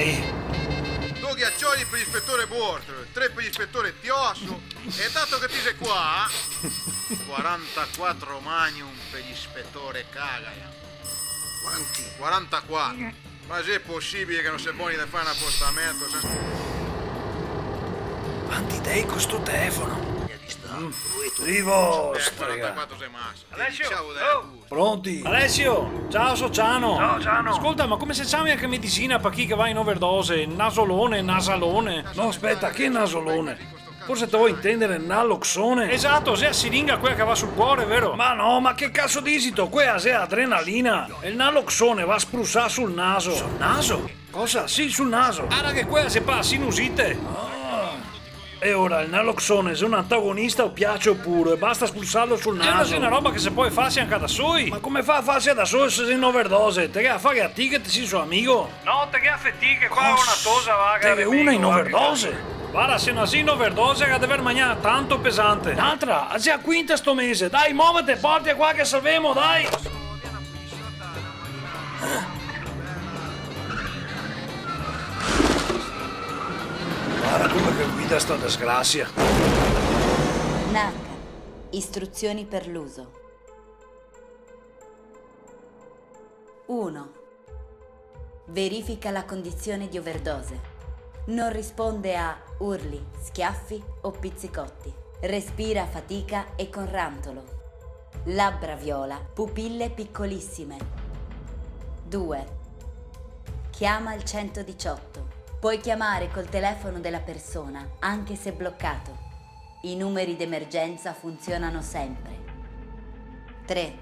Dai! 2 ghiaccioli per l'ispettore Bortolo, 3 per l'ispettore Tiosso e dato che ti sei qua, 44 magnum per l'ispettore Cagaya. Quanti? 44. Ma se è possibile che non sei buoni da fare un appostamento? Quanti dei con sto telefono? I 44 sei massa. Alessio, Ciao, Pronti? Alessio, ciao Sociano. Ciao, Ciano. Ascolta, ma come se c'hai anche medicina per chi che va in overdose? Nasolone, nasalone. No, aspetta, che nasolone? Forse te vuoi intendere naloxone? Esatto, se è siringa quella che va sul cuore, vero? Ma no, ma che cazzo dici tu? Quella è adrenalina. E il naloxone va a spruzzare sul naso. Sul naso? Cosa? Sì, sul naso. Guarda che quella si fa sinusite. E ora il naloxone, se un antagonista o piace oppure, basta spruzzarlo sul naso. È una roba che si può farsi anche da soli. Ma come fa a farsi da solo se sei in overdose? Te che a fare a te che ti sei suo amico? No, te che affetti che qua è una tosa, va. Te che una in overdose? Guarda, se una in overdose che deve mangiare tanto pesante. Un'altra, già a quinta sto mese. Dai, muovete, porti qua che salvemo, dai. Guarda come che guida sta disgrazia. Narcan. Istruzioni per l'uso. 1. Verifica la condizione di overdose. Non risponde a urli, schiaffi o pizzicotti. Respira a fatica e con rantolo. Labbra viola, pupille piccolissime. 2. Chiama il 118. Puoi chiamare col telefono della persona, anche se bloccato. I numeri d'emergenza funzionano sempre. 3.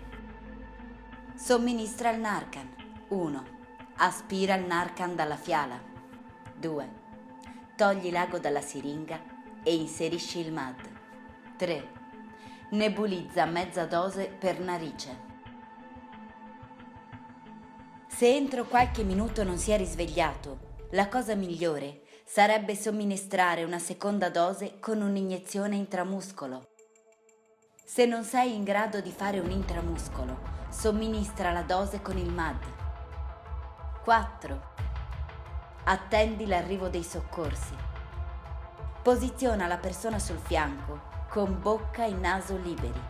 Somministra il Narcan. 1. Aspira il Narcan dalla fiala. 2. Togli l'ago dalla siringa e inserisci il MAD. 3. Nebulizza mezza dose per narice. Se entro qualche minuto non si è risvegliato, la cosa migliore sarebbe somministrare una seconda dose con un'iniezione intramuscolo. Se non sei in grado di fare un intramuscolo, somministra la dose con il MAD. 4. Attendi l'arrivo dei soccorsi. Posiziona la persona sul fianco con bocca e naso liberi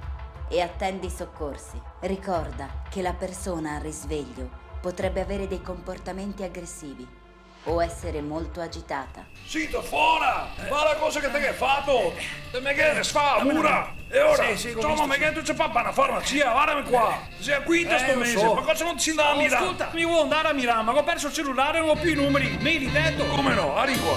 e attendi i soccorsi. Ricorda che la persona al risveglio potrebbe avere dei comportamenti aggressivi o essere molto agitata. Sito, fuori! Fa la cosa che te che hai fatto! Te me che fa, mura! E ora? Insomma, me che tu ci fa una farmacia, guardami qua! Sei a quinta sto mese, ma cosa non ti si dà a mirare? Ascolta, mi vuoi andare a Milano, ma ho perso il cellulare e non ho più i numeri, me li detto. Come no? Arriva qua!